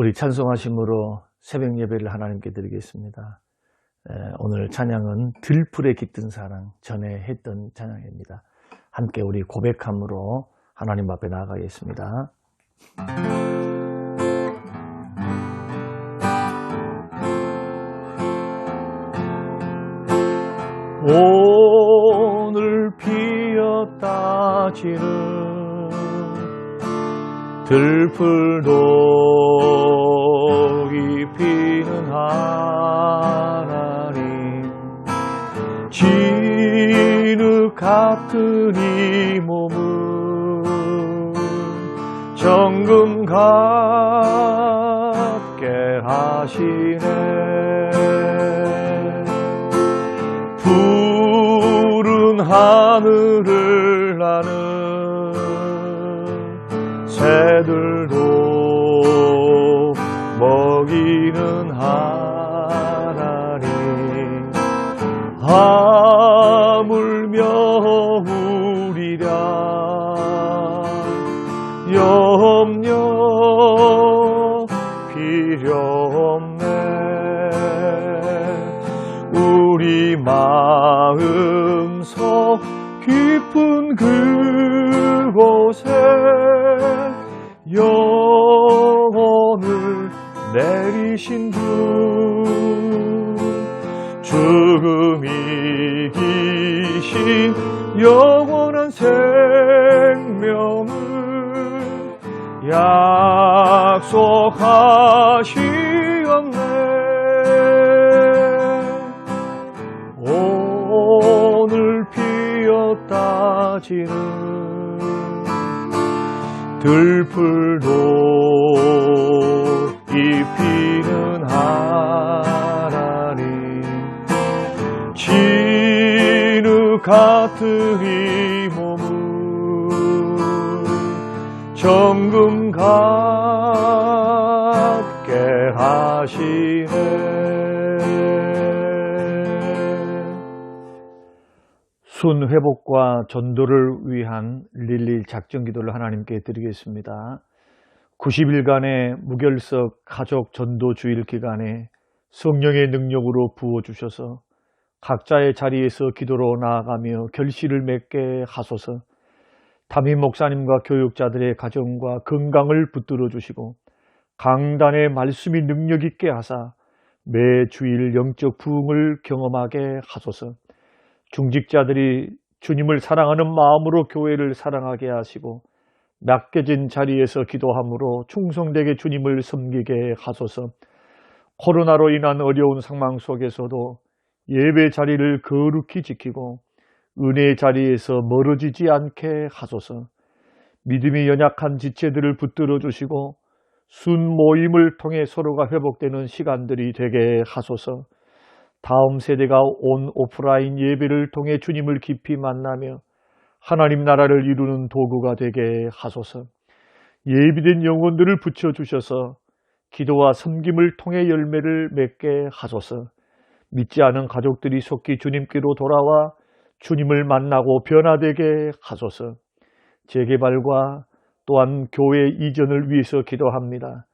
우리 찬송하심으로 새벽 예배를 하나님께 드리겠습니다. 오늘 찬양은 들풀에 깃든 사랑, 전에 했던 찬양입니다. 함께 우리 고백함으로 하나님 앞에 나아가겠습니다. 오늘 피었다 지는 들풀도 입히는 하나님, 진흙 같은 이 몸은 정금 같게 하시네. 푸른 하늘을 나는 새들도 먹이는 하나님, 하물며 우리랴 염려 필요 없네. 우리 마음속 깊은 그곳에 영혼을 내리신 주, 죽음 이기신 영원한 생명을 약속하시었네. 오늘 피었다 지는 들풀도 입히는 하나님, 진흙 같은 이 몸은 정금 같게 하시네. 순 회복과 전도를 위한 릴리 작정 기도를 하나님께 드리겠습니다. 90일간의 무결석 가족 전도 주일 기간에 성령의 능력으로 부어주셔서 각자의 자리에서 기도로 나아가며 결실을 맺게 하소서. 담임 목사님과 교육자들의 가정과 건강을 붙들어 주시고 강단의 말씀이 능력 있게 하사 매 주일 영적 부흥을 경험하게 하소서. 중직자들이 주님을 사랑하는 마음으로 교회를 사랑하게 하시고 맡겨진 자리에서 기도함으로 충성되게 주님을 섬기게 하소서. 코로나로 인한 어려운 상황 속에서도 예배 자리를 거룩히 지키고 은혜의 자리에서 멀어지지 않게 하소서. 믿음이 연약한 지체들을 붙들어 주시고 순 모임을 통해 서로가 회복되는 시간들이 되게 하소서. 다음 세대가 온 오프라인 예배를 통해 주님을 깊이 만나며 하나님 나라를 이루는 도구가 되게 하소서. 예비된 영혼들을 붙여주셔서 기도와 섬김을 통해 열매를 맺게 하소서. 믿지 않은 가족들이 속히 주님께로 돌아와 주님을 만나고 변화되게 하소서. 재개발과 또한 교회 이전을 위해서 기도합니다.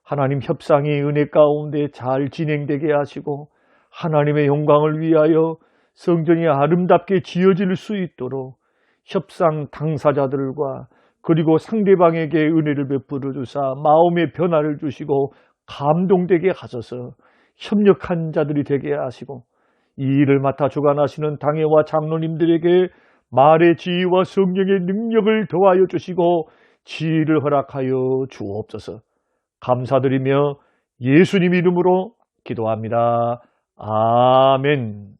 하나님 협상이 은혜 가운데 잘 진행되게 하시고 하나님의 영광을 위하여 성전이 아름답게 지어질 수 있도록 협상 당사자들과 그리고 상대방에게 은혜를 베풀어 주사 마음의 변화를 주시고 감동되게 하소서. 협력한 자들이 되게 하시고 이 일을 맡아 주관하시는 당회와 장로님들에게 말의 지혜와 성령의 능력을 더하여 주시고 지혜를 허락하여 주옵소서. 감사드리며 예수님 이름으로 기도합니다. 아멘.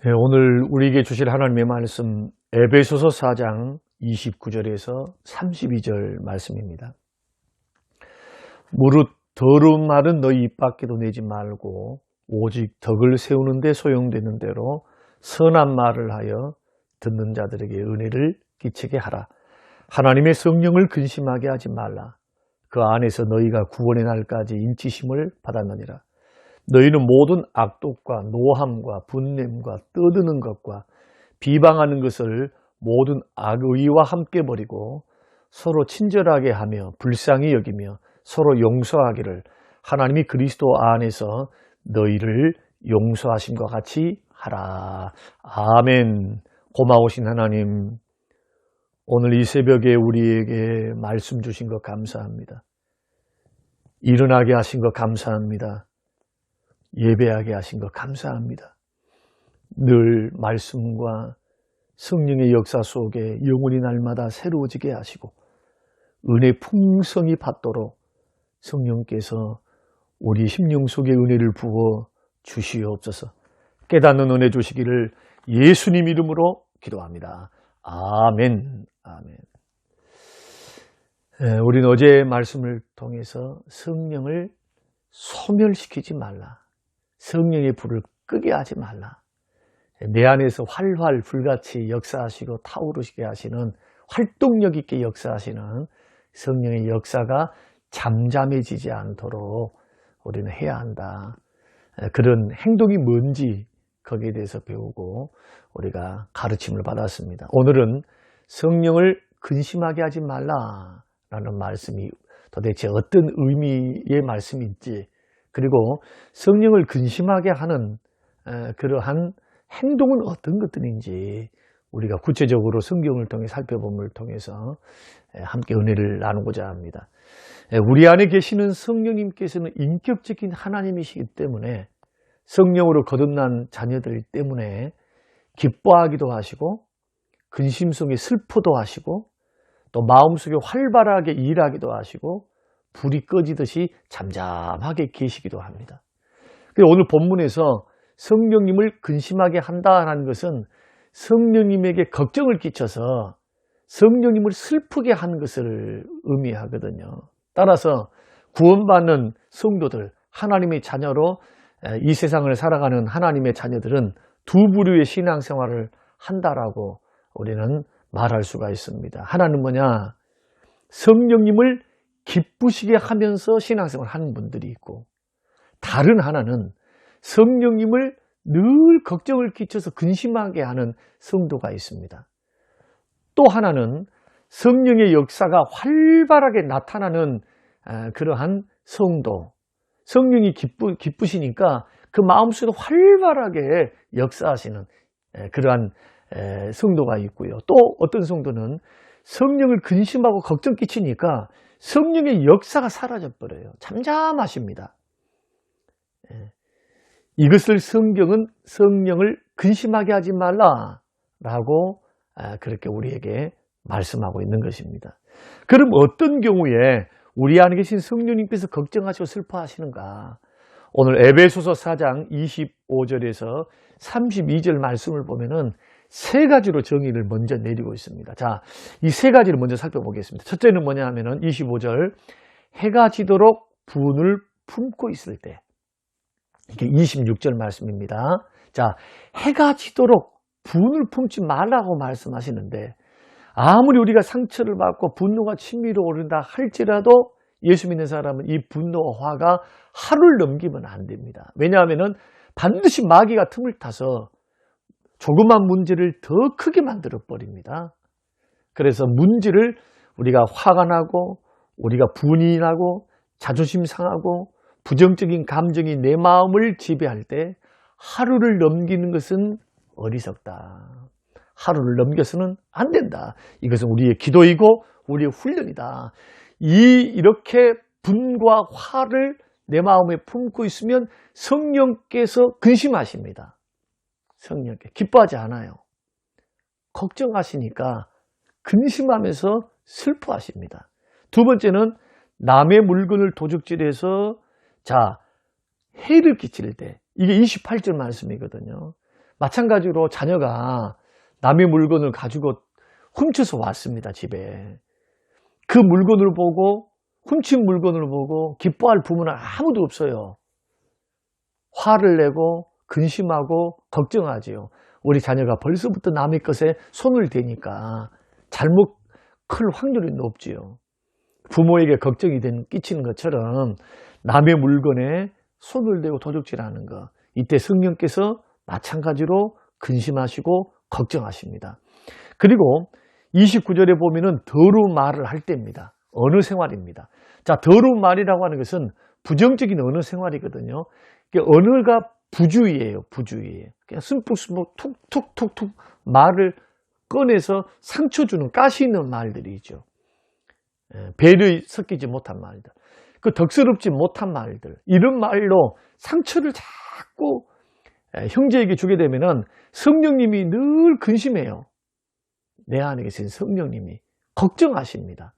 네, 오늘 우리에게 주실 하나님의 말씀 에베소서 4장 29절에서 32절 말씀입니다. 무릇 더러운 말은 너희 입 밖에도 내지 말고 오직 덕을 세우는 데 소용되는 대로 선한 말을 하여 듣는 자들에게 은혜를 끼치게 하라. 하나님의 성령을 근심하게 하지 말라. 그 안에서 너희가 구원의 날까지 인치심을 받았느니라. 너희는 모든 악독과 노함과 분냄과 떠드는 것과 비방하는 것을 모든 악의와 함께 버리고 서로 친절하게 하며 불쌍히 여기며 서로 용서하기를 하나님이 그리스도 안에서 너희를 용서하심과 같이 하라. 아멘. 고마우신 하나님, 오늘 이 새벽에 우리에게 말씀 주신 것 감사합니다. 일어나게 하신 것 감사합니다. 예배하게 하신 것 감사합니다. 늘 말씀과 성령의 역사 속에 영혼이 날마다 새로워지게 하시고 은혜 풍성히 받도록 성령께서 우리 심령 속에 은혜를 부어 주시옵소서. 깨닫는 은혜 주시기를 예수님 이름으로 기도합니다. 아멘. 아멘. 우리는 어제 말씀을 통해서 성령을 소멸시키지 말라. 성령의 불을 끄게 하지 말라. 내 안에서 활활 불같이 역사하시고 타오르시게 하시는, 활동력 있게 역사하시는 성령의 역사가 잠잠해지지 않도록 우리는 해야 한다. 그런 행동이 뭔지 거기에 대해서 배우고 우리가 가르침을 받았습니다. 오늘은 성령을 근심하게 하지 말라라는 말씀이 도대체 어떤 의미의 말씀인지, 그리고 성령을 근심하게 하는 그러한 행동은 어떤 것들인지 우리가 구체적으로 성경을 통해 살펴봄을 통해서 함께 은혜를 나누고자 합니다. 우리 안에 계시는 성령님께서는 인격적인 하나님이시기 때문에 성령으로 거듭난 자녀들 때문에 기뻐하기도 하시고 근심 속에 슬퍼도 하시고 또 마음속에 활발하게 일하기도 하시고 불이 꺼지듯이 잠잠하게 계시기도 합니다. 오늘 본문에서 성령님을 근심하게 한다는 것은 성령님에게 걱정을 끼쳐서 성령님을 슬프게 한 것을 의미하거든요. 따라서 구원받는 성도들, 하나님의 자녀로 이 세상을 살아가는 하나님의 자녀들은 두 부류의 신앙생활을 한다라고 우리는 말할 수가 있습니다. 하나는 뭐냐? 성령님을 기쁘시게 하면서 신앙생활을 하는 분들이 있고, 다른 하나는 성령님을 늘 걱정을 끼쳐서 근심하게 하는 성도가 있습니다. 또 하나는 성령의 역사가 활발하게 나타나는 그러한 성도, 성령이 기쁘시니까 그 마음속에 활발하게 역사하시는 그러한 성도가 있고요. 또 어떤 성도는 성령을 근심하고 걱정 끼치니까 성령의 역사가 사라져버려요. 잠잠하십니다. 이것을 성경은 성령을 근심하게 하지 말라라고 그렇게 우리에게 말씀하고 있는 것입니다. 그럼 어떤 경우에 우리 안에 계신 성령님께서 걱정하시고 슬퍼하시는가? 오늘 에베소서 4장 25절에서 32절 말씀을 보면은 세 가지로 정의를 먼저 내리고 있습니다. 자, 이 세 가지를 먼저 살펴보겠습니다. 첫째는 뭐냐 하면은 25절, 해가 지도록 분을 품고 있을 때. 이게 26절 말씀입니다. 자, 해가 지도록 분을 품지 말라고 말씀하시는데, 아무리 우리가 상처를 받고 분노가 치밀어 오른다 할지라도 예수 믿는 사람은 이 분노와 화가 하루를 넘기면 안 됩니다. 왜냐하면 반드시 마귀가 틈을 타서 조그만 문제를 더 크게 만들어 버립니다. 그래서 문제를 우리가 화가 나고 우리가 분이 나고 자존심 상하고 부정적인 감정이 내 마음을 지배할 때 하루를 넘기는 것은 어리석다. 하루를 넘겨서는 안 된다. 이것은 우리의 기도이고 우리의 훈련이다. 이렇게 분과 화를 내 마음에 품고 있으면 성령께서 근심하십니다. 성령께 기뻐하지 않아요. 걱정하시니까 근심하면서 슬퍼하십니다. 두 번째는 남의 물건을 도둑질해서 해를 끼칠 때, 이게 28절 말씀이거든요. 마찬가지로 자녀가 남의 물건을 가지고 훔쳐서 왔습니다, 집에. 그 물건을 보고, 훔친 물건을 보고 기뻐할 부모는 아무도 없어요. 화를 내고 근심하고 걱정하지요. 우리 자녀가 벌써부터 남의 것에 손을 대니까 잘못 클 확률이 높지요. 부모에게 걱정이 끼치는 것처럼 남의 물건에 손을 대고 도둑질하는 것, 이때 성령께서 마찬가지로 근심하시고 걱정하십니다. 그리고 29절에 보면은 더러운 말을 할 때입니다. 언어 생활입니다. 자, 더러운 말이라고 하는 것은 부정적인 언어 생활이거든요. 언어가 부주의예요. 부주의예요. 그냥 숨푹숨푹 툭툭툭툭 말을 꺼내서 상처 주는 가시 있는 말들이죠. 배려 섞이지 못한 말들, 그 덕스럽지 못한 말들, 이런 말로 상처를 자꾸 형제에게 주게 되면은 성령님이 늘 근심해요. 내 안에 계신 성령님이 걱정하십니다.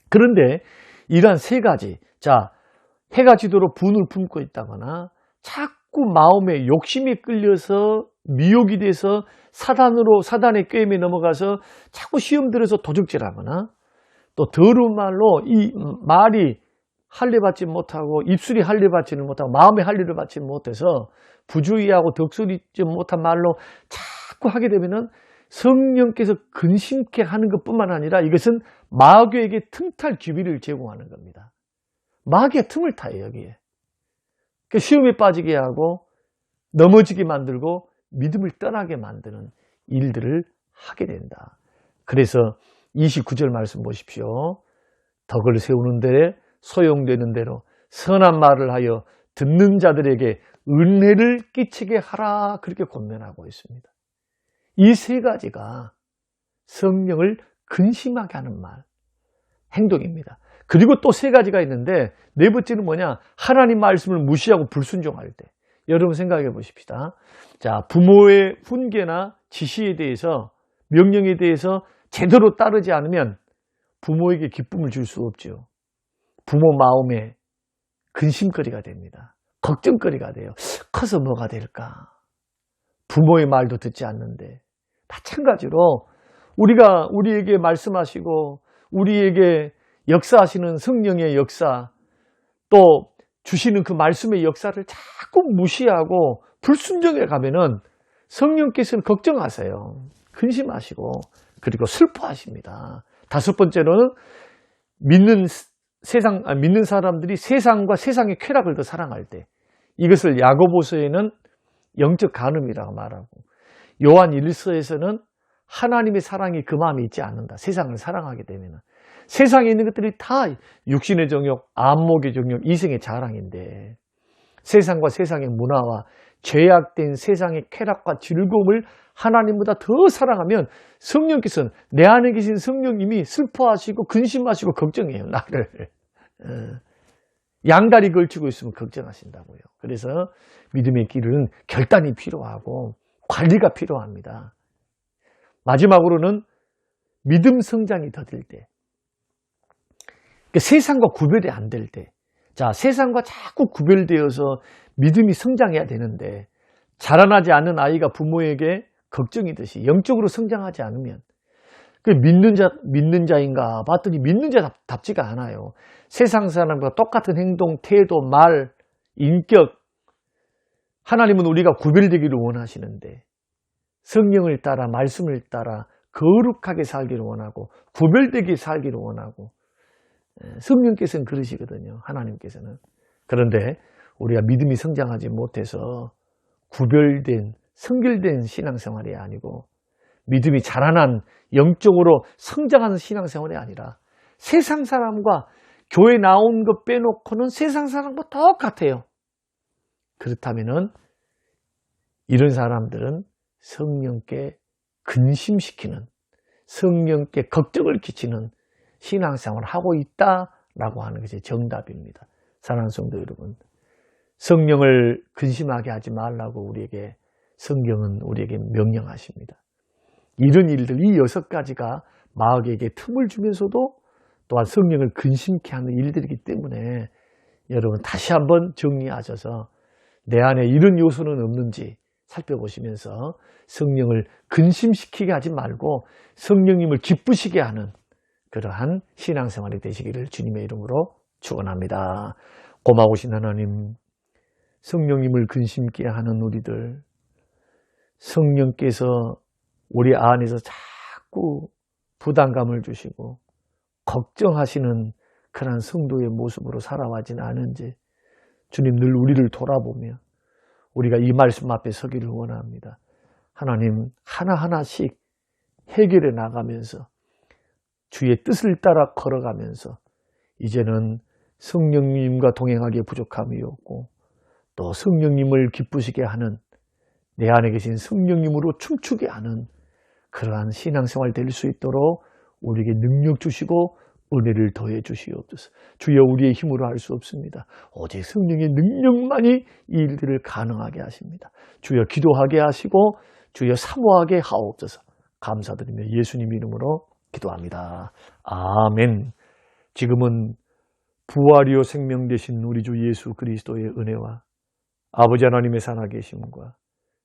그런데 이러한 세 가지, 자, 해가 지도록 분을 품고 있다거나 자꾸 마음에 욕심이 끌려서 미혹이 돼서 사단의 꾀임에 넘어가서 자꾸 시험 들어서 도적질하거나, 또 더러운 말로 이 말이 할례 받지 못하고 입술이 할례 받지는 못하고 마음에 할례를 받지 못해서 부주의하고 덕스럽지 못한 말로 자꾸 하게 되면은 성령께서 근심케 하는 것뿐만 아니라 이것은 마귀에게 틈탈 기회를 제공하는 겁니다. 마귀의 틈을 타요, 여기에. 시험에 빠지게 하고 넘어지게 만들고 믿음을 떠나게 만드는 일들을 하게 된다. 그래서 29절 말씀 보십시오. 덕을 세우는 데 소용되는 대로 선한 말을 하여 듣는 자들에게 은혜를 끼치게 하라, 그렇게 권면하고 있습니다. 이 세 가지가 성령을 근심하게 하는 말, 행동입니다. 그리고 또 세 가지가 있는데, 네 번째는 뭐냐? 하나님 말씀을 무시하고 불순종할 때. 여러분 생각해 보십시다. 자, 부모의 훈계나 지시에 대해서, 명령에 대해서 제대로 따르지 않으면 부모에게 기쁨을 줄 수 없죠. 부모 마음에 근심거리가 됩니다. 걱정거리가 돼요. 커서 뭐가 될까? 부모의 말도 듣지 않는데. 마찬가지로 우리에게 말씀하시고 우리에게 역사하시는 성령의 역사, 또 주시는 그 말씀의 역사를 자꾸 무시하고 불순종해 가면은 성령께서는 걱정하세요. 근심하시고 그리고 슬퍼하십니다. 다섯 번째로는 믿는 사람들이 세상과 세상의 쾌락을 더 사랑할 때, 이것을 야고보서에는 영적 간음이라고 말하고, 요한 1서에서는 하나님의 사랑이 그 마음에 있지 않는다. 세상을 사랑하게 되면 세상에 있는 것들이 다 육신의 정욕, 안목의 정욕, 이생의 자랑인데, 세상과 세상의 문화와 죄악된 세상의 쾌락과 즐거움을 하나님보다 더 사랑하면 성령께서는, 내 안에 계신 성령님이 슬퍼하시고 근심하시고 걱정해요. 나를 양다리 걸치고 있으면 걱정하신다고요. 그래서 믿음의 길은 결단이 필요하고 관리가 필요합니다. 마지막으로는 믿음 성장이 더딜 때, 세상과 구별이 안 될 때, 자, 세상과 자꾸 구별되어서 믿음이 성장해야 되는데, 자라나지 않는 아이가 부모에게 걱정이듯이 영적으로 성장하지 않으면 믿는 자인가 봤더니 믿는 자답지가 않아요. 세상 사람과 똑같은 행동, 태도, 말, 인격, 하나님은 우리가 구별되기를 원하시는데 성령을 따라, 말씀을 따라 거룩하게 살기를 원하고 구별되게 살기를 원하고, 성령께서는 그러시거든요. 하나님께서는. 그런데 우리가 믿음이 성장하지 못해서 구별된, 성결된 신앙생활이 아니고, 믿음이 자라난 영적으로 성장하는 신앙생활이 아니라 세상 사람과 교회 나온 것 빼놓고는 세상 사람과 똑같아요. 그렇다면은 이런 사람들은 성령께 근심시키는, 성령께 걱정을 끼치는 신앙생활을 하고 있다라고 하는 것이 정답입니다. 사랑하는 성도 여러분, 성령을 근심하게 하지 말라고 성경은 우리에게 명령하십니다. 이런 일들, 이 6가지가 마귀에게 틈을 주면서도 또한 성령을 근심케 하는 일들이기 때문에, 여러분 다시 한번 정리하셔서 내 안에 이런 요소는 없는지 살펴보시면서 성령을 근심시키게 하지 말고 성령님을 기쁘시게 하는 그러한 신앙생활이 되시기를 주님의 이름으로 축원합니다. 고마우신 하나님, 성령님을 근심케 하는 우리들, 성령께서 우리 안에서 자꾸 부담감을 주시고 걱정하시는 그런 성도의 모습으로 살아가지는 않은지 주님 늘 우리를 돌아보며 우리가 이 말씀 앞에 서기를 원합니다. 하나님, 하나하나씩 해결해 나가면서 주의 뜻을 따라 걸어가면서 이제는 성령님과 동행하기에 부족함이 없고 또 성령님을 기쁘시게 하는 내 안에 계신 성령님으로 춤추게 하는 그러한 신앙생활 될 수 있도록 우리에게 능력 주시고 은혜를 더해 주시옵소서. 주여, 우리의 힘으로 할 수 없습니다. 오직 성령의 능력만이 이 일들을 가능하게 하십니다. 주여, 기도하게 하시고 주여 사모하게 하옵소서. 감사드리며 예수님 이름으로 기도합니다. 아멘. 지금은 부활이요 생명 되신 우리 주 예수 그리스도의 은혜와 아버지 하나님의 살아계심과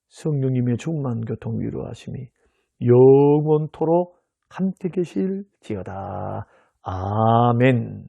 성령님의 충만 교통 위로하심이 영원토록 함께 계실지어다. 아멘.